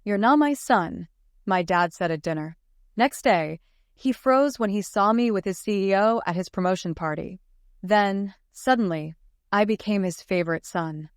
"You're not my son," my dad said at dinner. Next day, he froze when he saw me with his CEO at his promotion party. Then, suddenly, I became his favorite son.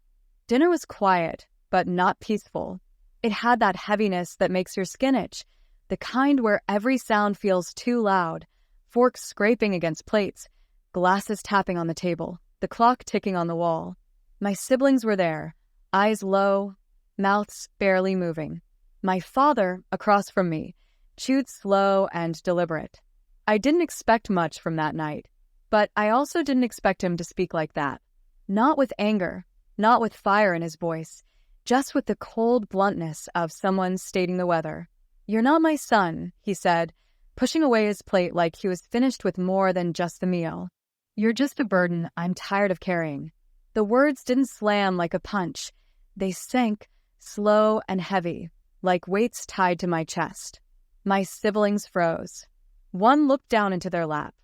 Dinner was quiet, but not peaceful. It had that heaviness that makes your skin itch, the kind where every sound feels too loud, forks scraping against plates, glasses tapping on the table, the clock ticking on the wall. My siblings were there, eyes low, mouths barely moving. My father, across from me, chewed slow and deliberate. I didn't expect much from that night, but I also didn't expect him to speak like that. Not with anger, not with fire in his voice, just with the cold bluntness of someone stating the weather. "You're not my son," he said, pushing away his plate like he was finished with more than just the meal. "You're just a burden I'm tired of carrying." The words didn't slam like a punch. They sank, slow and heavy, like weights tied to my chest. My siblings froze. One looked down into their lap.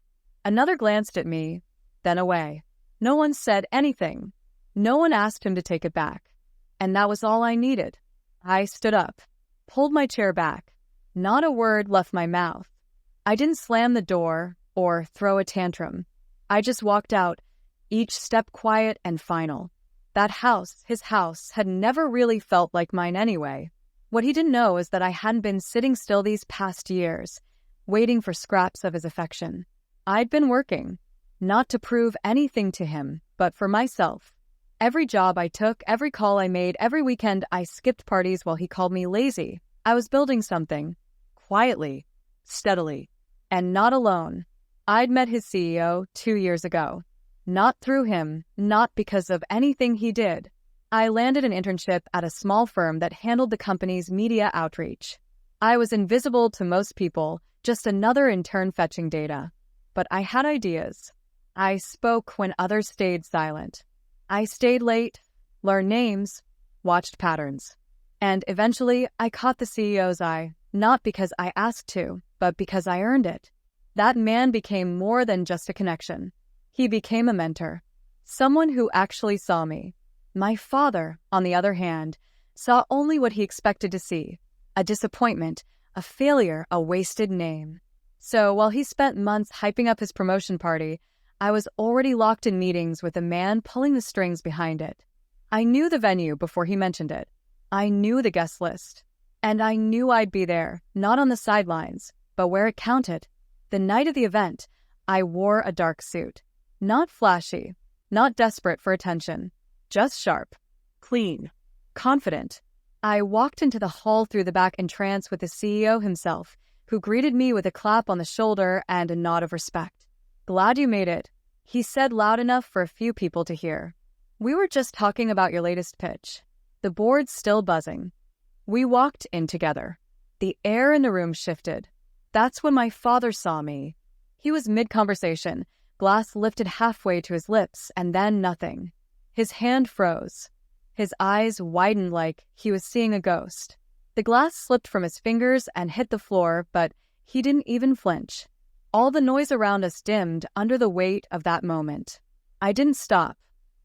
Another glanced at me, then away. No one said anything. No one asked him to take it back. And that was all I needed. I stood up, pulled my chair back. Not a word left my mouth. I didn't slam the door or throw a tantrum. I just walked out, each step quiet and final. That house, his house, had never really felt like mine anyway. What he didn't know is that I hadn't been sitting still these past years, waiting for scraps of his affection. I'd been working, not to prove anything to him, but for myself. Every job I took, every call I made, every weekend I skipped parties while he called me lazy. I was building something, quietly, steadily, and not alone. I'd met his CEO 2 years ago. Not through him, not because of anything he did. I landed an internship at a small firm that handled the company's media outreach. I was invisible to most people, just another intern fetching data. But I had ideas. I spoke when others stayed silent. I stayed late, learned names, watched patterns. And eventually, I caught the CEO's eye, not because I asked to, but because I earned it. That man became more than just a connection. He became a mentor, someone who actually saw me. My father, on the other hand, saw only what he expected to see, a disappointment, a failure, a wasted name. So while he spent months hyping up his promotion party, I was already locked in meetings with a man pulling the strings behind it. I knew the venue before he mentioned it. I knew the guest list. And I knew I'd be there, not on the sidelines, but where it counted. The night of the event, I wore a dark suit. Not flashy, not desperate for attention, just sharp, clean, confident. I walked into the hall through the back entrance with the CEO himself, who greeted me with a clap on the shoulder and a nod of respect. "Glad you made it," he said loud enough for a few people to hear. "We were just talking about your latest pitch." The board's still buzzing. We walked in together. The air in the room shifted. That's when my father saw me. He was mid-conversation, glass lifted halfway to his lips, and then nothing. His hand froze. His eyes widened like he was seeing a ghost. The glass slipped from his fingers and hit the floor, but he didn't even flinch. All the noise around us dimmed under the weight of that moment. I didn't stop.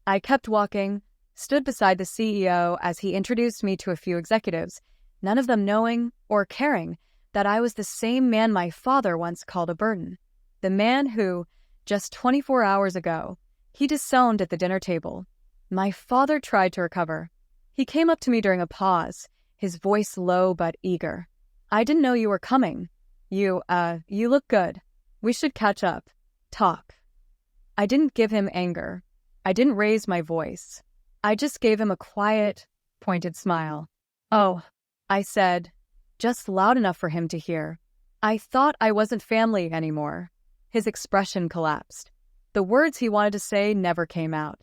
I kept walking, stood beside the CEO as he introduced me to a few executives, none of them knowing or caring that I was the same man my father once called a burden. The man who, just 24 hours ago, he disowned at the dinner table. My father tried to recover. He came up to me during a pause, his voice low but eager. "I didn't know you were coming. You look good. We should catch up. Talk." I didn't give him anger. I didn't raise my voice. I just gave him a quiet, pointed smile. "Oh," I said, just loud enough for him to hear. I thought I wasn't family anymore. His expression collapsed. The words he wanted to say never came out.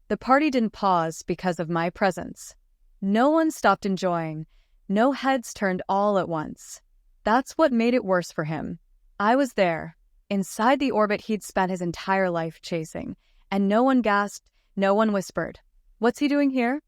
The party didn't pause because of my presence. No one stopped enjoying. No heads turned all at once. That's what made it worse for him. I was there, inside the orbit he'd spent his entire life chasing, and no one gasped, no one whispered, "What's he doing here?"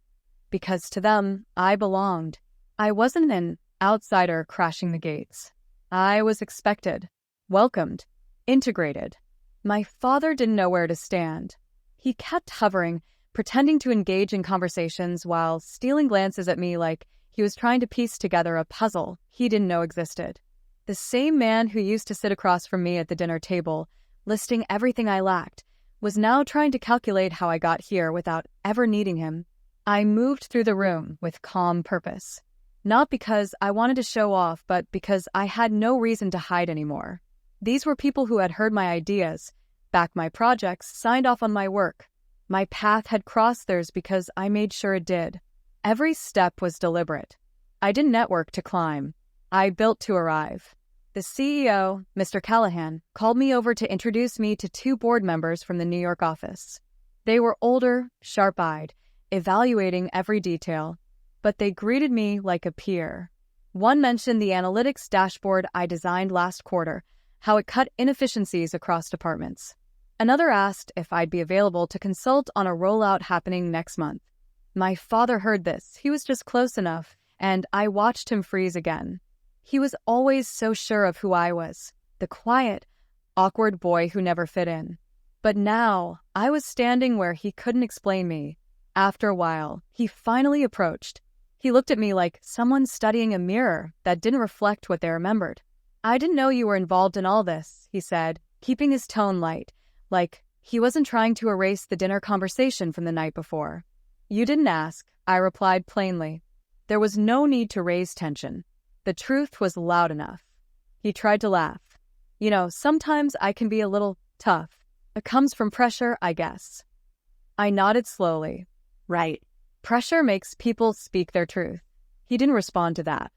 Because to them, I belonged. I wasn't an outsider crashing the gates. I was expected, welcomed, integrated. My father didn't know where to stand. He kept hovering, pretending to engage in conversations while stealing glances at me like He was trying to piece together a puzzle he didn't know existed. The same man who used to sit across from me at the dinner table, listing everything I lacked, was now trying to calculate how I got here without ever needing him. I moved through the room with calm purpose. Not because I wanted to show off, but because I had no reason to hide anymore. These were people who had heard my ideas, backed my projects, signed off on my work. My path had crossed theirs because I made sure it did. Every step was deliberate. I didn't network to climb. I built to arrive. The CEO, Mr. Callahan, called me over to introduce me to 2 board members from the New York office. They were older, sharp-eyed, evaluating every detail, but they greeted me like a peer. One mentioned the analytics dashboard I designed last quarter, how it cut inefficiencies across departments. Another asked if I'd be available to consult on a rollout happening next month. My father heard this. He was just close enough, and I watched him freeze again. He was always so sure of who I was, the quiet, awkward boy who never fit in. But now, I was standing where he couldn't explain me. After a while, he finally approached. He looked at me like someone studying a mirror that didn't reflect what they remembered. "I didn't know you were involved in all this," he said, keeping his tone light, like he wasn't trying to erase the dinner conversation from the night before. "You didn't ask," I replied plainly. There was no need to raise tension. The truth was loud enough. He tried to laugh. "You know, sometimes I can be a little tough. It comes from pressure, I guess." I nodded slowly. "Right. Pressure makes people speak their truth." He didn't respond to that.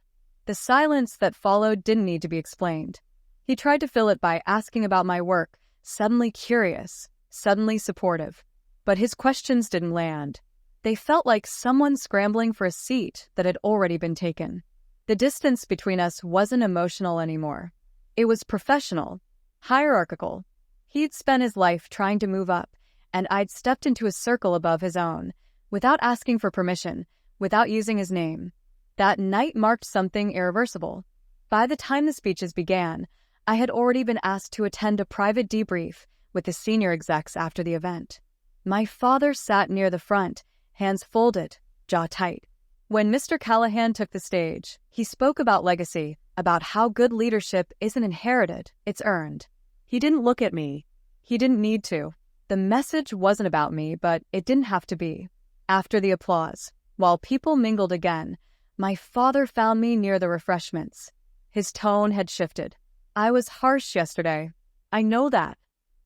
The silence that followed didn't need to be explained. He tried to fill it by asking about my work, suddenly curious, suddenly supportive. But his questions didn't land. They felt like someone scrambling for a seat that had already been taken. The distance between us wasn't emotional anymore. It was professional, hierarchical. He'd spent his life trying to move up, and I'd stepped into a circle above his own, without asking for permission, without using his name. That night marked something irreversible. By the time the speeches began, I had already been asked to attend a private debrief with the senior execs after the event. My father sat near the front, hands folded, jaw tight. When Mr. Callahan took the stage, he spoke about legacy, about how good leadership isn't inherited, it's earned. He didn't look at me. He didn't need to. The message wasn't about me, but it didn't have to be. After the applause, while people mingled again, my father found me near the refreshments. His tone had shifted. "I was harsh yesterday. I know that.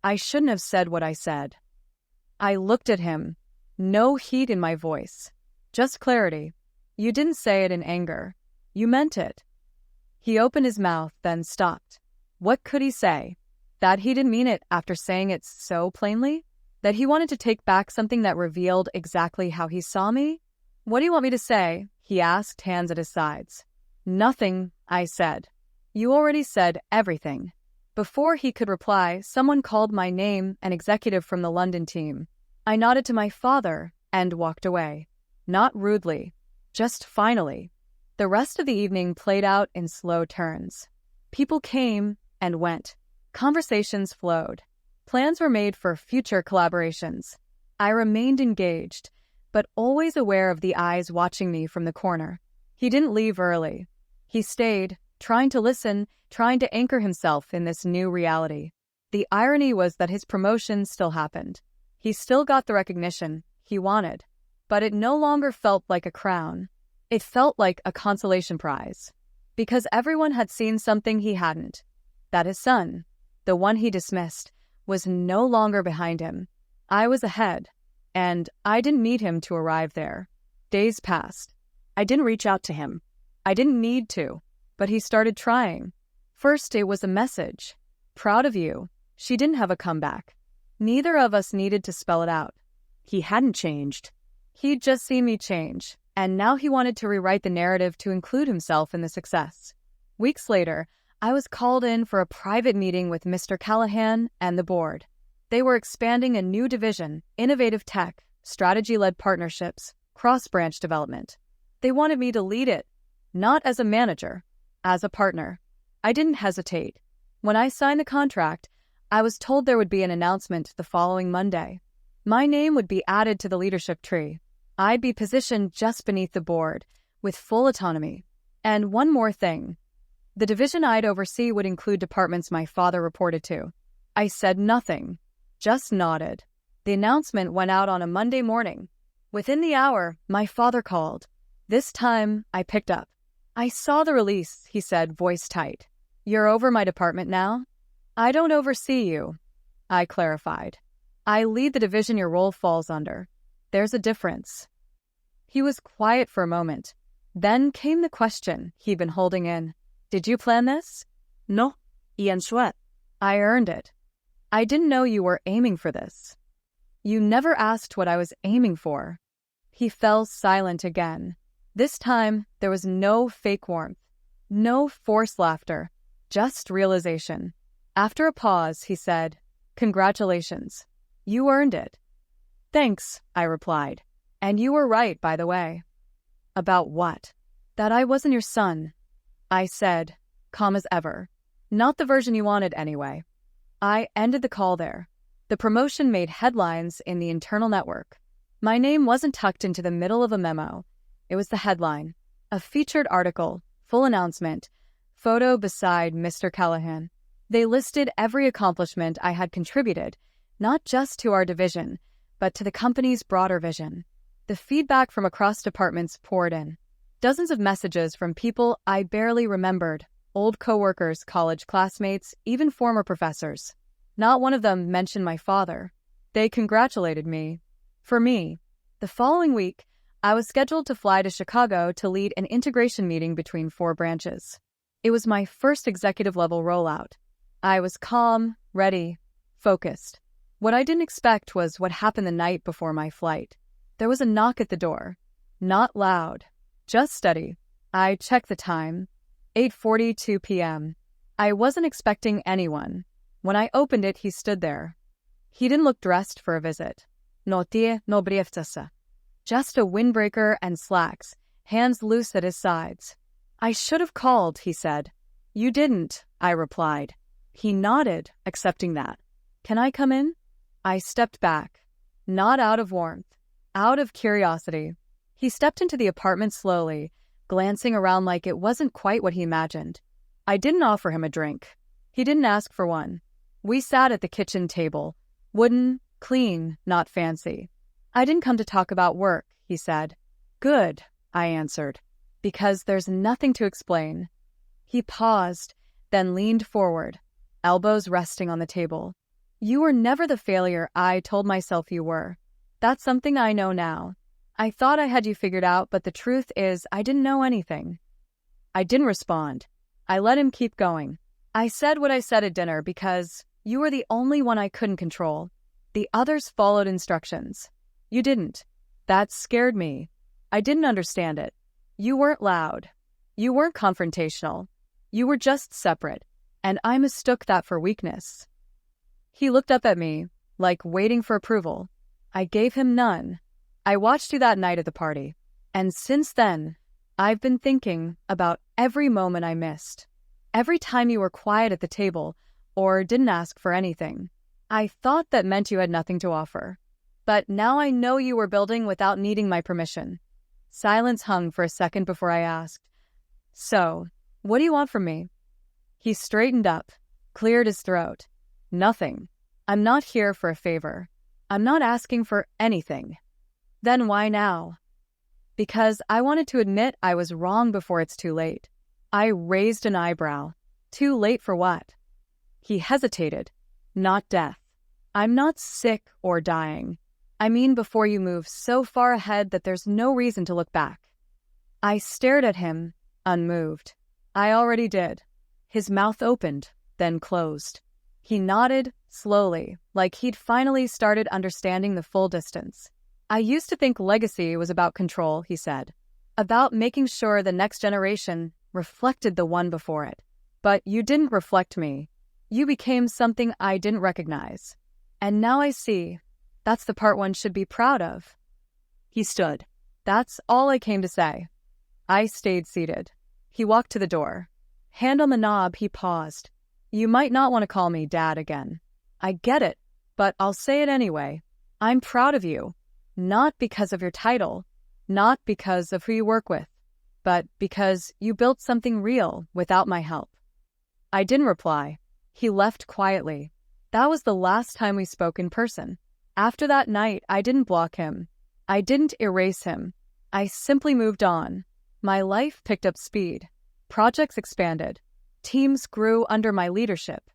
I shouldn't have said what I said." I looked at him. No heat in my voice. Just clarity. "You didn't say it in anger. You meant it." He opened his mouth, then stopped. What could he say? That he didn't mean it after saying it so plainly? That he wanted to take back something that revealed exactly how he saw me? "What do you want me to say?" he asked, hands at his sides. "Nothing," I said. "You already said everything." Before he could reply, someone called my name, an executive from the London team. I nodded to my father and walked away. Not rudely, just finally. The rest of the evening played out in slow turns. People came and went. Conversations flowed. Plans were made for future collaborations. I remained engaged, but always aware of the eyes watching me from the corner. He didn't leave early. He stayed, trying to listen, trying to anchor himself in this new reality. The irony was that his promotion still happened. He still got the recognition he wanted, but it no longer felt like a crown. It felt like a consolation prize, because everyone had seen something he hadn't, that his son, the one he dismissed, was no longer behind him. I was ahead, and I didn't need him to arrive there. Days passed. I didn't reach out to him. I didn't need to, but he started trying. First, it was a message. "Proud of you." She didn't have a comeback. Neither of us needed to spell it out. He hadn't changed. He'd just seen me change, and now he wanted to rewrite the narrative to include himself in the success. Weeks later, I was called in for a private meeting with Mr. Callahan and the board. They were expanding a new division, innovative tech, strategy-led partnerships, cross-branch development. They wanted me to lead it, not as a manager, as a partner. I didn't hesitate. When I signed the contract, I was told there would be an announcement the following Monday. My name would be added to the leadership tree. I'd be positioned just beneath the board, with full autonomy. And one more thing. The division I'd oversee would include departments my father reported to. I said nothing, just nodded. The announcement went out on a Monday morning. Within the hour, my father called. This time, I picked up. "I saw the release," he said, voice tight. "You're over my department now?" "I don't oversee you," I clarified. "I lead the division your role falls under. There's a difference." He was quiet for a moment. Then came the question he'd been holding in. "Did you plan this?" No, Ian Sweat. "I earned it. I didn't know you were aiming for this." "You never asked what I was aiming for." He fell silent again. This time, there was no fake warmth, no forced laughter, just realization. After a pause, he said, "Congratulations. You earned it." "Thanks," I replied. "And you were right, by the way." "About what?" "That I wasn't your son," I said, calm as ever. "Not the version you wanted, anyway." I ended the call there. The promotion made headlines in the internal network. My name wasn't tucked into the middle of a memo. It was the headline. A featured article, full announcement, photo beside Mr. Callahan. They listed every accomplishment I had contributed, not just to our division, but to the company's broader vision. The feedback from across departments poured in. Dozens of messages from people I barely remembered, old coworkers, college classmates, even former professors. Not one of them mentioned my father. They congratulated me. For me, the following week, I was scheduled to fly to Chicago to lead an integration meeting between 4 branches. It was my first executive-level rollout. I was calm, ready, focused. What I didn't expect was what happened the night before my flight. There was a knock at the door. Not loud, just steady. I checked the time. 8:42 p.m. I wasn't expecting anyone. When I opened it, he stood there. He didn't look dressed for a visit. No tie, no brieftasy. Just a windbreaker and slacks, hands loose at his sides. "I should have called," he said. "You didn't," I replied. He nodded, accepting that. "Can I come in?" I stepped back. Not out of warmth, out of curiosity. He stepped into the apartment slowly, glancing around like it wasn't quite what he imagined. I didn't offer him a drink. He didn't ask for one. We sat at the kitchen table. Wooden, clean, not fancy. "I didn't come to talk about work," he said. "Good," I answered, "because there's nothing to explain." He paused, then leaned forward, elbows resting on the table. "You were never the failure I told myself you were. That's something I know now. I thought I had you figured out, but the truth is I didn't know anything." I didn't respond. I let him keep going. "I said what I said at dinner because you were the only one I couldn't control. The others followed instructions. You didn't. That scared me. I didn't understand it. You weren't loud. You weren't confrontational. You were just separate, and I mistook that for weakness." He looked up at me, like waiting for approval. I gave him none. I watched you that night at the party, and since then, I've been thinking about every moment I missed. Every time you were quiet at the table, or didn't ask for anything. I thought that meant you had nothing to offer. But now I know you were building without needing my permission. Silence hung for a second before I asked, "So, what do you want from me?" He straightened up, cleared his throat. "Nothing. I'm not here for a favor. I'm not asking for anything." "Then why now?" "Because I wanted to admit I was wrong before it's too late." I raised an eyebrow. "Too late for what?" He hesitated. "Not death. I'm not sick or dying. I mean before you move so far ahead that there's no reason to look back." I stared at him, unmoved. I already did. His mouth opened, then closed. He nodded, slowly, like he'd finally started understanding the full distance. "I used to think legacy was about control," he said. "About making sure the next generation reflected the one before it. But you didn't reflect me. You became something I didn't recognize. And now I see. That's the part one should be proud of." He stood. "That's all I came to say." I stayed seated. He walked to the door. Hand on the knob, he paused. "You might not want to call me Dad again. I get it, but I'll say it anyway. I'm proud of you. Not because of your title. Not because of who you work with. but because you built something real without my help." I didn't reply. He left quietly. That was the last time we spoke in person. After that night, I didn't block him. I didn't erase him. I simply moved on. My life picked up speed. Projects expanded. Teams grew under my leadership.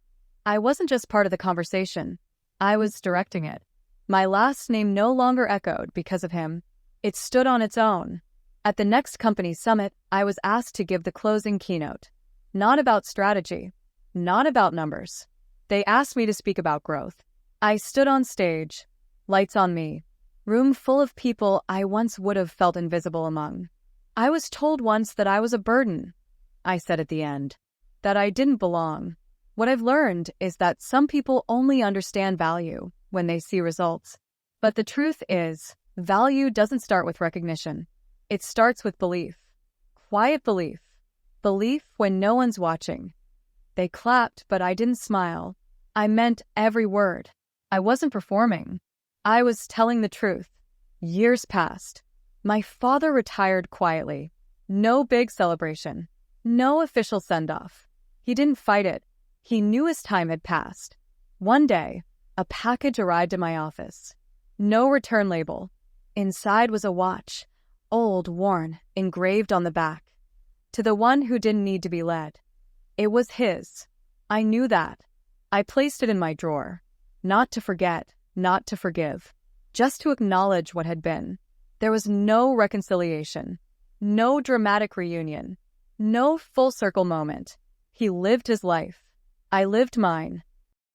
I wasn't just part of the conversation. I was directing it. My last name no longer echoed because of him. It stood on its own. At the next company summit, I was asked to give the closing keynote. Not about strategy. Not about numbers. They asked me to speak about growth. I stood on stage. Lights on me. Room full of people I once would have felt invisible among. I was told once that I was a burden. I said at the end. That I didn't belong. What I've learned is that some people only understand value when they see results. But the truth is, value doesn't start with recognition. It starts with belief. Quiet belief. Belief when no one's watching. They clapped, but I didn't smile. I meant every word. I wasn't performing. I was telling the truth. Years passed. My father retired quietly. No big celebration. No official send-off. He didn't fight it. He knew his time had passed. One day, a package arrived in my office. No return label. Inside was a watch, old, worn, engraved on the back. To the one who didn't need to be led. It was his. I knew that. I placed it in my drawer. Not to forget, not to forgive. Just to acknowledge what had been. There was no reconciliation. No dramatic reunion. No full circle moment. He lived his life. I lived mine.